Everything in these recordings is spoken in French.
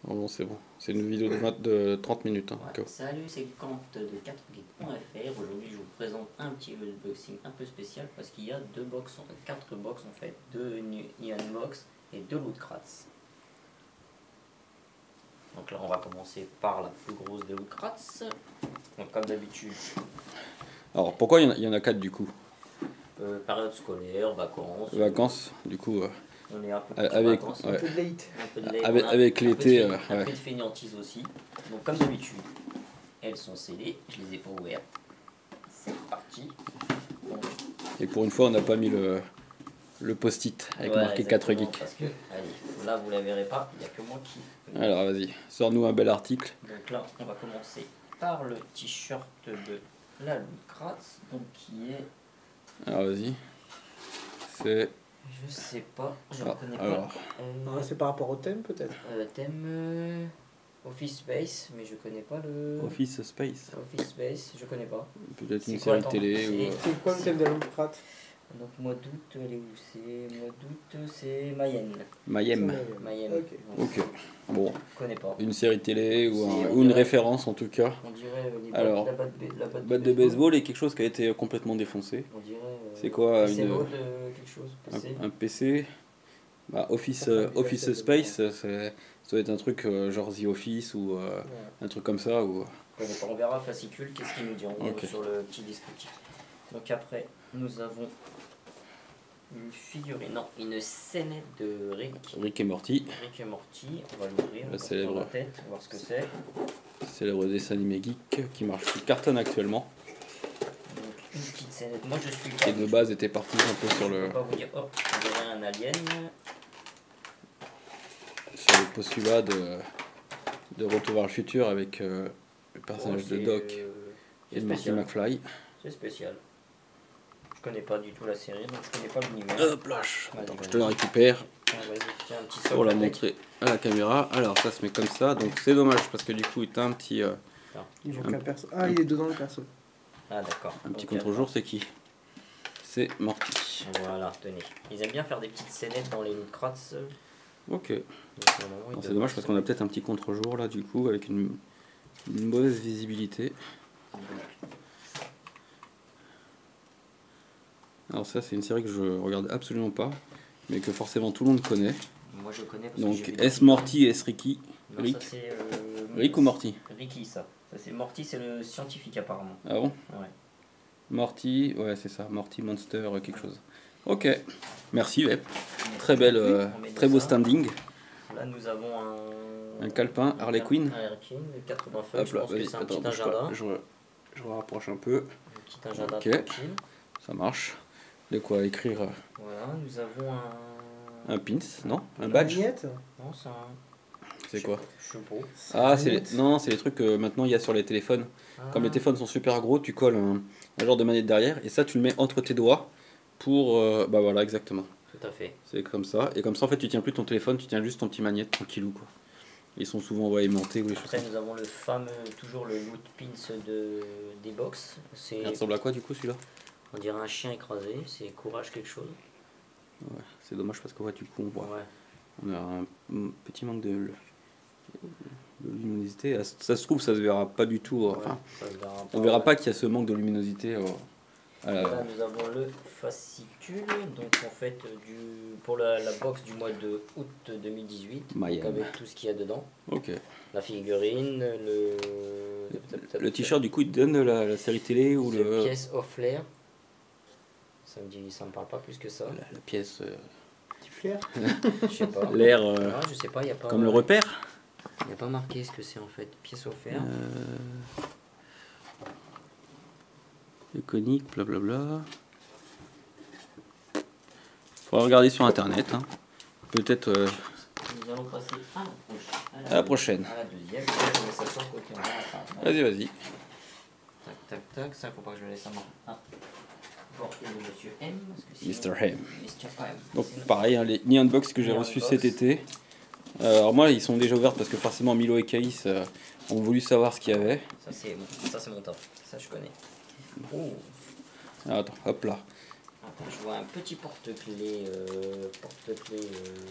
Oh non, c'est bon. C'est une vidéo de 30 minutes. Hein, Ouais. Salut, c'est Kant de 4geek.fr. Aujourd'hui, je vous présente un petit unboxing un peu spécial parce qu'il y a 4 box en fait, 2 Nyan Box et 2 Loot Crates. Donc là, on va commencer par la plus grosse des Loot Crates. Donc comme d'habitude. Alors pourquoi il y en a 4 du coup? Période scolaire, vacances. Vacances, du coup. On est un peu avec, vacances. ouais. Un peu de late. Un peu de late. Avec l'été. Un peu de fainéantise aussi. Donc comme d'habitude, elles sont scellées. Je les ai pas ouvertes. C'est parti. Donc, et pour une fois, on n'a pas mis le post-it avec marqué 4 geeks. Parce que, allez, là vous la verrez pas, il n'y a que moi qui. Alors vas-y, sors-nous un bel article. Donc là, on va commencer par le t-shirt de la Loot Crates, donc qui est. Alors vas-y. C'est. Je sais pas, je ne connais alors. pas. C'est par rapport au thème peut-être. Thème Office Space, mais je connais pas le. Office Space. Office Space, je connais pas. Peut-être une série télé ou. C'est quoi le thème de la Loot Crate? Donc mois d'août, elle est où? C'est mois d'août, c'est Mayenne. Mayhem. Mayenne. Ok. Bon. Je connais pas. Une série télé ou une référence en tout cas. On dirait alors, la batte de baseball est quelque chose qui a été complètement défoncé. On dirait. C'est quoi PC mode, quelque chose, PC. un PC. Bah, Office Space, ça doit être un truc genre The Office ou un truc comme ça. Ou... On verra fascicule, qu'est-ce qu'ils nous diront sur le petit descriptif. Donc après, nous avons une figurine, non, une scénette de Rick et Morty. Rick et Morty, on va l'ouvrir, on va célèbre la tête, on va voir ce que c'est. Célèbre dessin animé geek qui marche, qui cartonne actuellement. Donc une petite scénette, moi je suis qui de base était parti un peu sur le... Je peux pas vous dire, hop, on dirait un alien. Sur le postulat de Retour vers le futur avec le personnage de Doc et de Marty McFly. C'est spécial. Je connais pas du tout la série, donc je connais pas l'univers. Hop là, je te le récupère pour la montrer à la caméra. Alors ça se met comme ça, donc c'est dommage parce que du coup il a un petit... il est dedans le perso. Ah d'accord. Un petit contre-jour, c'est qui? C'est Morty. Voilà, tenez. Ils aiment bien faire des petites scénettes dans les Loot Crates. Ok. C'est dommage parce qu'on a peut-être un petit contre-jour là du coup avec une mauvaise visibilité. Alors ça c'est une série que je regarde absolument pas, mais que forcément tout le monde connaît. Moi je connais parce donc que S Morty, S Ricky. Non, Rick. Ça, Rick ou Morty? Ricky ça. Ça c'est Morty, c'est le scientifique apparemment. Ah bon? Ouais. Morty, ouais c'est ça, Morty Monster quelque chose. Ok, merci Web. Très belle, très beau standing. Là nous avons un calepin Harley Quinn. Harley Quinn de 80 feuilles, je pense que c'est un petit agenda. Je rapproche un peu. Un petit agenda tranquille. Ça marche. De quoi écrire. Voilà, nous avons un pins, non? Un badge? Non, c'est un... C'est quoi? Je sais pas. Ah, non, c'est les trucs que maintenant il y a sur les téléphones. Comme les téléphones sont super gros, tu colles un genre de manette derrière et ça tu le mets entre tes doigts pour... bah voilà, exactement. Tout à fait. C'est comme ça. Et comme ça en fait tu tiens plus ton téléphone, tu tiens juste ton petit magnète tranquillou quoi. Ils sont souvent aimantés ou les choses. Après nous avons le fameux, toujours le loot pins des box. Il ressemble à quoi du coup celui-là? On dirait un chien écrasé, c'est courage quelque chose. Ouais, c'est dommage parce que ouais, du coup on voit. Ouais. On a un petit manque de luminosité. Ça se trouve ça se verra pas du tout. Enfin, on verra pas qu'il y a ce manque de luminosité. Là nous avons le fascicule, donc en fait pour la box du mois de août 2018, donc avec tout ce qu'il y a dedans. Ok. La figurine, le t-shirt du coup il te donne la série télé ou le... pièce off l'air. Ça me parle pas plus que ça. La pièce... Petit flair. Je sais pas. L'air... je sais pas, y a pas... Comme le repère. Il n'y a pas marqué ce que c'est en fait. Pièce offerte. Iconique, blablabla. Faudra regarder sur internet. Hein. Peut-être. Nous allons passer à la prochaine. À la deuxième. Je mets ça sur le côté. Vas-y, vas-y. Tac, tac, tac. Ça, faut pas que je le laisse à moi. Portée de Monsieur M. Mr. M. Mr. M. Donc pareil, hein, les Nyan Box que j'ai reçus cet été. Alors moi, ils sont déjà ouverts parce que forcément Milo et Caïs ont voulu savoir ce qu'il y avait. Ça c'est mon top. Ça je connais. Oh. Ah, attends, hop là. Attends, je vois un petit porte-clés.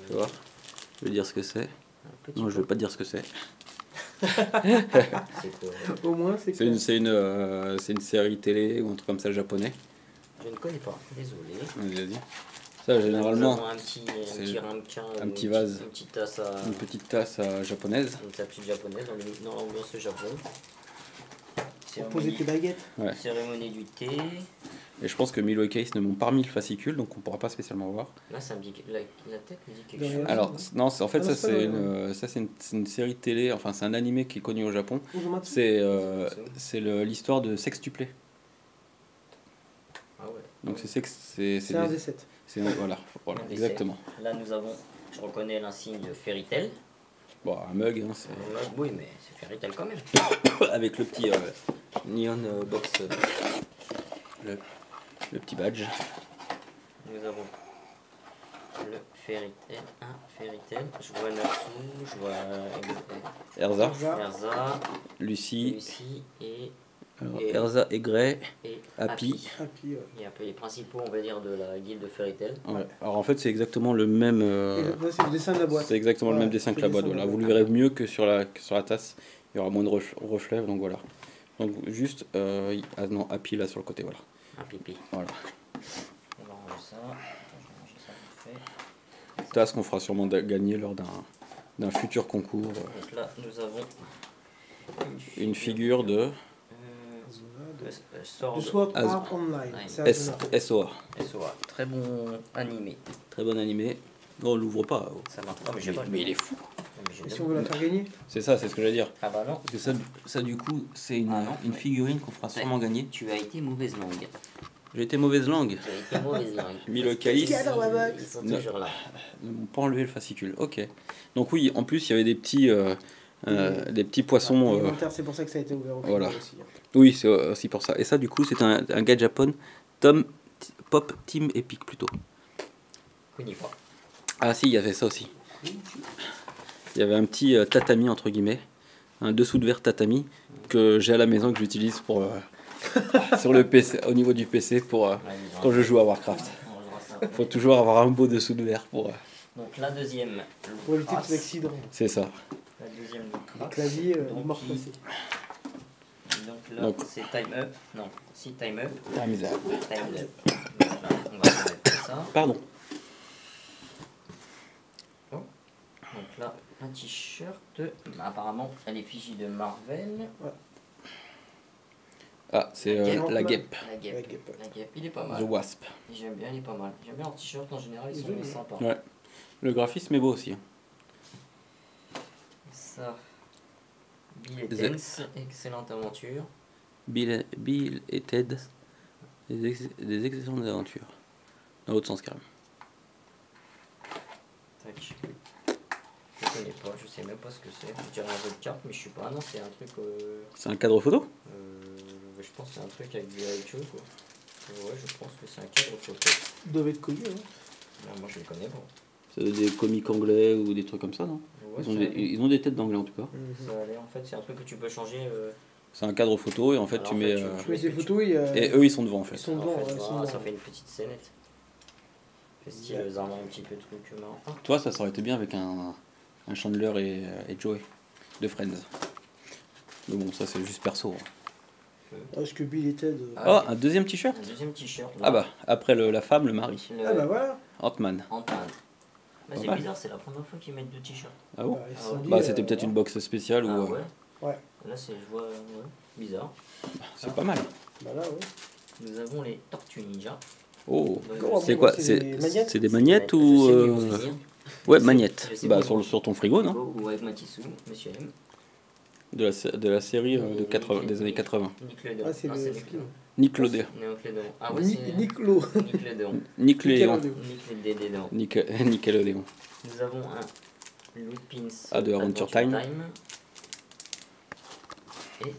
Tu vois? Je vais dire ce que c'est. Non, je vais pas te dire ce que c'est. C'est quoi? Au moins, c'est clair. C'est une série télé ou un truc comme ça japonais. Je ne connais pas, désolé. Vas-y. Ça, généralement, Nous avons un petit ramequin, un petit vase. une petite tasse à... une petite tasse japonaise. Une petite japonaise dans l'ambiance Japon. Pour poser tes baguettes. Ouais. Cérémonie du thé. Et je pense que Milo et Case ne m'ont pas remis le fascicule, donc on pourra pas spécialement voir. Là, ça me dit la tête me dit quelque Derrière. chose. Alors, non, en fait, Ah non, ça, c'est pas c'est une série télé, enfin, c'est un animé qui est connu au Japon. Uzomatsu. C'est l'histoire de sextuplé. Ah ouais. Donc, c'est C'est un des 7. Voilà, Un des exactement. sept. Là, nous avons, je reconnais l'insigne de Fairy Tail. Bon, un mug, hein, c'est Oui, mais c'est Fairy Tail quand même. avec le petit neon box, le petit badge. Nous avons le Fairy Tail. Fairy Tail. Je vois Natsu, je vois Erza, Erza, Lucie, Lucie et alors, et- Erza et Grey, Happy. Happy, ouais. Il y a un peu les principaux, on va dire, de la guilde de Fairy Tail. Ouais. Alors en fait, c'est exactement le même. Et là, c'est le dessin de la boîte. C'est exactement le Ouais, même dessin que c'est la le boîte. dessin de Voilà. la Vous le boîte. verrez mieux que sur la tasse. Il y aura moins de reflets, donc voilà. Donc juste, ah non, Happy là sur le côté, voilà. Un pipi. Voilà. On va ranger ça. Attends, je vais ranger ça vite fait. Tasse qu'on fera sûrement gagner lors d'un futur concours. Donc là, nous avons Une figure de Sword Le Sword Az- Art Online. Ouais. C'est Azuna. SOA. SOA. Très bon animé. Très bon animé. Non, on l'ouvre pas. Ça marche pas, mais j'ai pas. Mais il est fou. Mais j'ai Et si deux. on veut la faire gagner C'est ça, c'est ce que j'allais dire. Ah bah non, Parce que ça du coup, c'est Ah non. une figurine qu'on fera sûrement gagner. tu as été mauvaise langue. J'ai été mauvaise langue. Tu as été mauvaise langue. Milo Qu'est-ce Calice. qu'il y a dans la box Ils sont Non. toujours là. Ils n'ont pas enlevé le fascicule. Ok. Donc oui, en plus, il y avait des petits poissons. Alimentaire, c'est pour ça que ça a été ouvert au final voilà. aussi. Oui, c'est aussi pour ça. Et ça, du coup, c'est un gars de Japon, Pop Team Epic plutôt. Connais pas. Ah si, il y avait ça aussi. Il y avait un petit tatami entre guillemets, un dessous de verre tatami que j'ai à la maison que j'utilise pour sur le PC, au niveau du PC pour quand je joue à Warcraft. On rangera ça. Faut toujours avoir un beau dessous de verre pour. Donc la deuxième, Pour éviter Lucras. tout l'accident. C'est ça. La deuxième Le Lucras. clavier, Donc, mort qui- passé. Donc là, Donc. c'est Time Up. Non, si Time Up. Ah, misère. Time Up. Donc là, on va remettre ça. Pardon. Donc là, un t-shirt. Apparemment, elle est fichue de Marvel. Ah, c'est la guêpe. La guêpe. La guêpe. La guêpe, il est pas The mal. Wasp. J'aime bien, il est pas mal. J'aime bien en t-shirt en général, ils sont Joli. sympas. Ouais. Le graphisme est beau aussi. hein. Ça. Bill et The- Tense, excellente aventure. Bill et Ted, des excellentes aventures. Dans l'autre sens carrément. Tac. Je connais pas, je sais même pas ce que c'est. Je dirais un jeu de cartes, mais je suis pas. Ah non, c'est un truc. C'est un cadre photo? Je pense que c'est un truc avec du caoutchouc quoi. Ouais, je pense que c'est un cadre photo. Ils doivent être connus. Hein. Non, moi je le connais pas. C'est des comiques anglais ou des trucs comme ça, non? Ouais, Ils ont des têtes d'anglais en tout cas. ça a l'air, en fait, c'est un truc que tu peux changer. C'est un cadre photo et en fait Alors, tu en mets. fait, Tu mets tes photos Et eux ils sont devant en ils fait. sont En devant. fait, ouais, ils sont voilà, ça devant. fait une petite scénette. Fait style Ouais. Zarma, un petit peu truc marrant. Ah, Toi ça aurait été bien avec un Chandler et Joey de Friends. Mais bon, ça c'est juste perso. hein. Est-ce que Bill et Ted. Oh, un deuxième t-shirt? un deuxième t-shirt. là. Ah bah, après la femme, le mari. Le Ah bah voilà. Ant-Man. Ant-Man. Bah, Pas c'est mal. bizarre, c'est la première fois qu'ils mettent deux t-shirts. Ah bon? Bah, ils se sont Bah, dit, Bah c'était peut-être une box spéciale Ah ou. ouais. Ouais. Là, c'est, je vois, ouais, bizarre. C'est pas mal. Bah là, ouais. Nous avons les Tortues Ninja. Oh. Comment C'est bon, quoi? c'est des magnettes C'est des magnettes Je ou. sais plus comment dire. Ouais, Je sais- magnettes. je sais Bah plus comment. sur ton frigo, non? Ou avec Matissou, Monsieur M. De la série des années 80. Nickelodeon. Ah, c'est Non, le Nickelodeon. skin. Nickelodeon. Nickelodeon. Ah ouais, Ni- c'est Niclo. Nickelodeon. Nickelodeon. Nickelodeon. Nickelodeon. Nous avons un Lupin's Ah, de Adventure Time. Et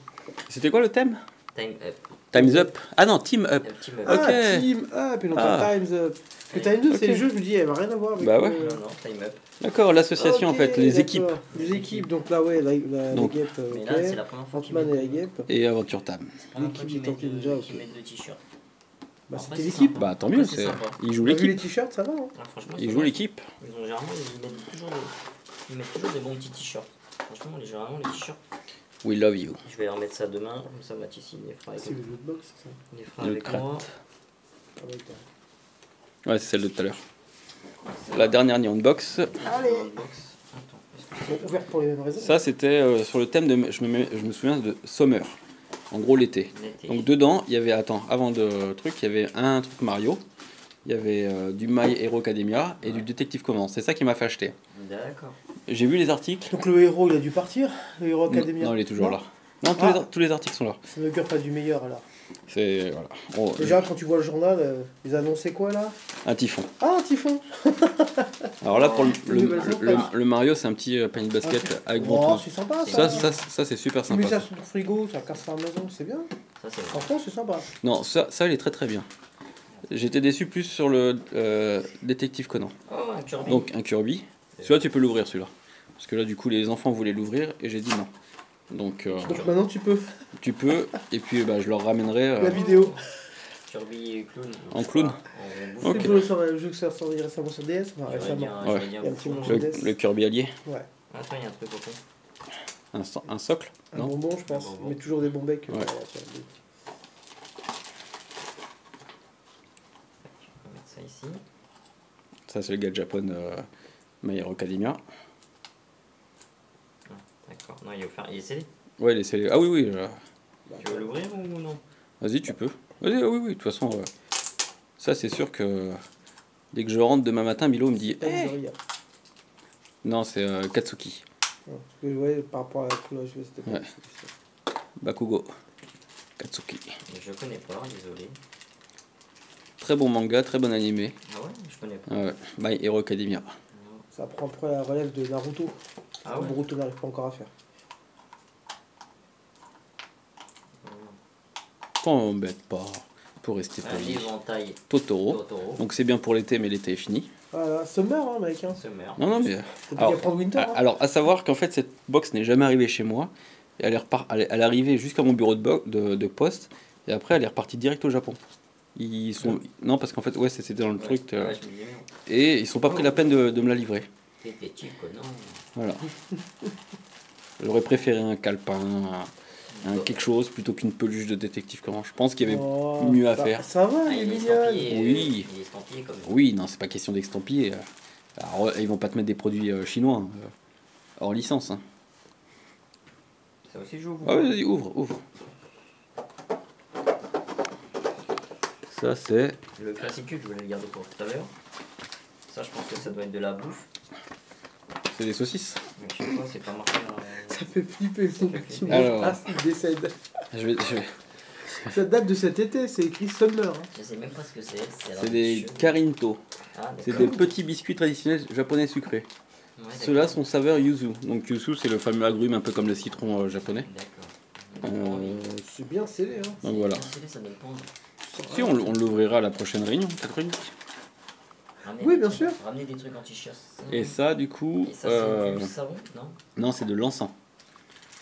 C'était quoi le thème? Time Up. Time's Up. Ah non, Team Up. Team Up. Ah, Ok. Team Up et non Ah. pas Time's Up. Parce que Time's Up, c'est Ok. le jeu, je me dis, elle va rien à voir avec. Bah ouais. Non, non, Time Up. D'accord, l'association en Ok, fait, les d'accord. équipes. Les équipes, donc là, ouais, la Donc. guêpe, Mais ok. là, c'est la première fois qu'ils Ant-Man et mettent, la guêpe. Et Aventure Time. c'est la première fois l'équipe qu'ils des Tortues mettent, Ninja, ok. qu'ils mettent deux t-shirts. Bah, Après, c'était c'est l'équipe. sympa. Bah tant Après, mieux, c'est c'est sympa. il joue T'as vu les l'équipe. t-shirts, ça va, hein? Ah, franchement, Il c'est joue vrai. l'équipe. Ils ont généralement, ils mettent toujours des bons petits t-shirts. Franchement, généralement, les t-shirts. We love you. Je vais leur mettre ça demain, comme ça Mathis il les fera avec, C'est le jeu de boxe, c'est ça. il les fera Le avec crate. moi. Ah ouais, t'as- Ouais, c'est celle de tout à l'heure. La dernière Neon Box. Allez. Box. Attends, est-ce que Bon, ouvert pour les mêmes raisons. Ça, c'était sur le thème de. Je me souviens de Summer. En gros, l'été. c'est l'été? Donc, dedans, il y avait. Attends, avant de truc, il y avait un truc Mario. Il y avait du My Hero Academia et du Détective Conan. C'est ça qui m'a fait acheter. D'accord. J'ai vu les articles. Donc le héros, il a dû partir, le héros Academia. Non, il est toujours Non là. Non, tous les articles sont là. Ça n'augure pas du meilleur alors. C'est. Voilà. Oh, Déjà, quand tu vois le journal, ils annonçaient quoi là? un typhon. Ah, un typhon. Alors là, pour Oh, le Mario, c'est un petit panier de basket avec Oh, ventouse. c'est sympa Ça, ça. ça c'est super Tu mets sympa. ça ça. sur ton frigo, ça casse la maison, c'est bien. Ça c'est vrai. Franchement, c'est sympa. Non, ça, il est très très bien. J'étais déçu plus sur le Détective Conan. Oh, un Kirby. Donc un Kirby. Celui-là, tu peux l'ouvrir celui-là. Parce que là, du coup, les enfants voulaient l'ouvrir et j'ai dit non. Donc Donc maintenant, tu peux. tu peux, et puis bah, je leur ramènerai La vidéo. Kirby clown. en clown. On Ok. C'est pour le jeu que ça sorti récemment sur DS. Enfin, J'aurais dit récemment. un- j'aurais dit Il y a un petit bouffon. moment. Le Kirby allié. Ouais. Attends, il y a un truc au fond. Un socle. Un Non. bonbon, je pense. Un bonbon. Mais toujours des bons becs. Ouais. Voilà, On va mettre ça ici. Ça, c'est le gars de Japon My Hero Academia. D'accord. Non, il est offert. Il est scellé. Ouais, laissez-les. Ah oui, oui. Tu veux l'ouvrir ou non? Vas-y, tu peux. Vas-y, oui, oui. De toute façon, ça, c'est sûr que dès que je rentre demain matin, Milo me dit Pas Eh de rire. non, c'est Katsuki. Ouais, parce que, ouais, par rapport à la cloche, c'était pas. Ouais. Bakugo. Katsuki. Je connais pas, désolé. Très bon manga, très bon animé. Ah ouais, je connais pas. Ouais. My Hero Academia. Ça prend après la relève de Naruto. Ah ouais. Naruto n'arrive pas encore à faire. T'embête pas. Pour rester Un poli. éventail Totoro. Totoro. Donc c'est bien pour l'été, mais l'été est fini. Voilà, Summer, hein, mec. Hein. Summer. Non, non, mais. Faut Alors, pas prendre Winter. Hein. Alors, à savoir qu'en fait, cette box n'est jamais arrivée chez moi. Et elle est arrivée jusqu'à mon bureau de poste. Et après, elle est repartie direct au Japon. Ils sont. Non, parce qu'en fait, ouais, c'était dans le truc. Ouais, je me dis, merde. Et ils sont pas pris la peine de me la livrer. T'étais cheap, non. Voilà. J'aurais préféré un calepin, quelque chose plutôt qu'une peluche de détective Conan. Je pense qu'il y avait Oh, mieux à ça- faire. Ça va, Ah, il est il est mignonne. estampillé. Oui. Il est estampillé comme Oui, non, c'est pas question d'extampiller. Alors, ils vont pas te mettre des produits chinois hors licence. Hein. Ça aussi joue. Ah oui, vas-y, ouvre, ouvre. Ça, c'est. Le classique, je voulais le garder pour tout à l'heure. Ça, je pense que ça doit être de la bouffe. C'est des saucisses. Mais je sais pas, c'est pas marqué dans Ça fait flipper son petit mot. Alors. Ah, il décède. Je vais. Ça date de cet été, c'est écrit Summer. Hein. Je sais même pas ce que c'est. C'est des karinto. Ah, C'est d'accord. des petits biscuits traditionnels japonais sucrés. Ouais, Ceux-là d'accord. sont saveur yuzu. Donc yuzu, c'est le fameux agrume un peu comme le citron japonais. D'accord. C'est bien scellé. Hein. Donc voilà. Ça donne pas envie. Si, on l'ouvrira à la prochaine réunion, peut-être une. Ramenez Oui, des bien trucs- sûr. Ramenez des trucs anti-chiasse. Et ça, du coup. Et ça, c'est du savon, non? Non, c'est de l'encens.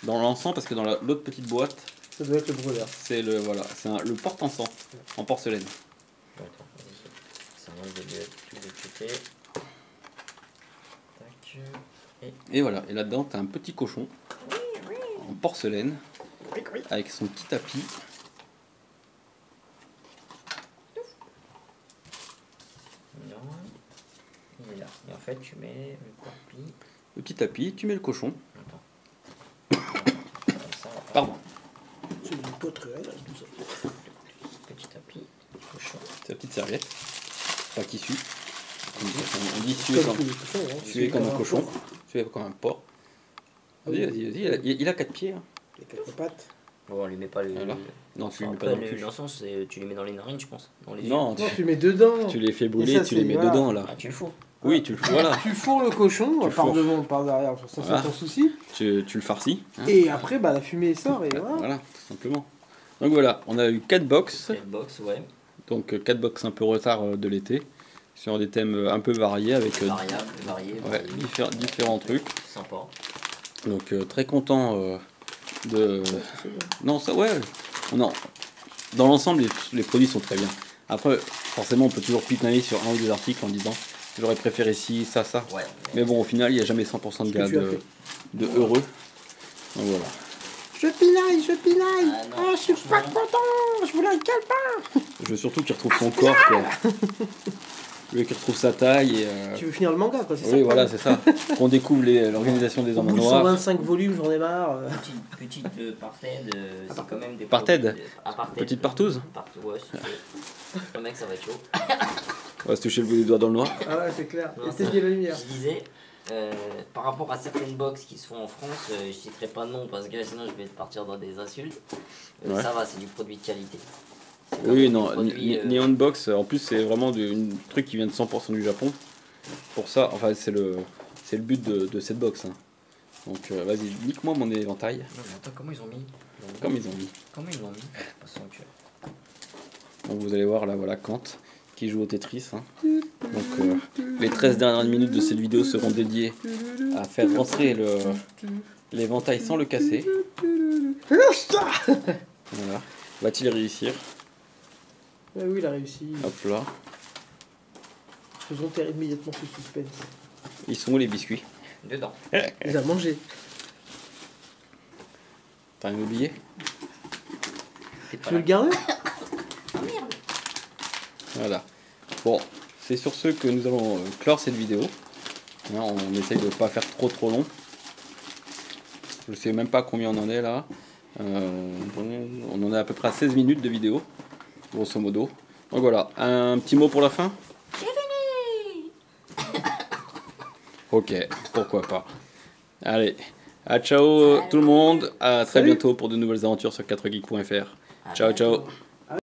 Dans l'encens, parce que dans l'autre petite boîte, Ça doit être le brûleur. c'est le voilà, c'est le porte-encens en porcelaine. Attends, vas-y. Ça va tout décuter. Tac. Et voilà, et là-dedans, t'as un petit cochon en porcelaine avec son petit tapis. Non. Il est là. Et en fait, tu mets le tapis. Le petit tapis, tu mets le cochon. Attends. Comme ça. Pardon. C'est du potrel, tout ça. Petit tapis. Cochon. C'est la petite serviette. Pas tissu. On dit suer Comme comme, tous les cochons. Hein. suer comme un cochon. porc. Suer comme un porc. Vas-y, vas-y, vas-y. Il a 4 pieds. Hein. Les quatre pattes. Bon, on lui met pas le. Voilà. Non, tu lui mets pas Après, dans le cul. l'encens, tu les mets dans les narines, je pense. Dans les yeux. Non, Non, tu mets dedans. tu les fais Et brûler, ça, tu les c'est- mets voilà. dedans là. Ah, tu le fous. Oui, tu le voilà. Tu fourres le cochon, Tu par fourres. devant, par derrière, ça c'est Voilà. ton souci. Tu le farcis. Hein. Et après, bah, la fumée sort et voilà. Voilà, tout simplement. Donc voilà, on a eu 4 box. Quelle box, ouais. Donc 4 box un peu retard de l'été. Sur des thèmes un peu variés avec Variable, varié. ouais, différents trucs. Sympa. Donc très content de. Non, ça ouais. Non. Dans l'ensemble, les produits sont très bien. Après, forcément, on peut toujours pinailler sur un ou deux articles en disant j'aurais préféré ci, ça, ça. Ouais. Mais bon, au final, il n'y a jamais 100% de que gars tu as fait. de heureux. Donc voilà. Je pinaille. Ah non, Oh, je suis pas franchement. content. Je voulais un calepin. Je veux surtout qu'il retrouve son corps, quoi. Je veux qu'il retrouve sa taille et... Tu veux finir le manga, quoi, c'est ça. Oui, le voilà, problème. c'est ça. Qu'on découvre l'organisation des Au hommes bout de noirs. 125 volumes, j'en ai marre. Petite parted, c'est quand même des Parted produits parted. Petite partouze. Ouais, le mec, ça va être chaud. On va se toucher le bout des doigts dans le noir. Ah ouais, c'est clair. Non, Et c'est bien la lumière. Je disais, par rapport à certaines box qui se font en France, je citerai pas de nom parce que sinon je vais partir dans des insultes. Ouais. Ça va, c'est du produit de qualité. C'est Oui, vraiment non, du produit, Neon Box, en plus, c'est vraiment un truc qui vient de 100% du Japon. Pour ça, enfin, c'est le but de cette box. Hein. Donc, vas-y, nique-moi mon éventail. Non, mais attends, comment ils ont mis Comme ils ont mis. Comment ils l'ont mis Passons au cœur. Donc, vous allez voir, là, voilà, Kant, qui joue au Tetris. Hein. Donc, les 13 dernières minutes de cette vidéo seront dédiées à faire rentrer l'éventail sans le casser. Voilà. Va-t-il réussir? Ah oui, il a réussi. Hop là. Faisons taire immédiatement ce suspense. Ils sont où les biscuits? Dedans. Il a mangé. T'as rien oublié? T'es Tu pas veux là. le garder? Voilà. Bon, c'est sur ce que nous allons clore cette vidéo. Hein, on essaye de ne pas faire trop long. Je sais même pas combien on en est là. On en est à peu près à 16 minutes de vidéo, grosso modo. Donc voilà, un petit mot pour la fin? J'ai fini. Ok, pourquoi pas. Allez, à ciao tout le monde. À très Salut. bientôt pour de nouvelles aventures sur 4geek.fr. Ciao, ciao.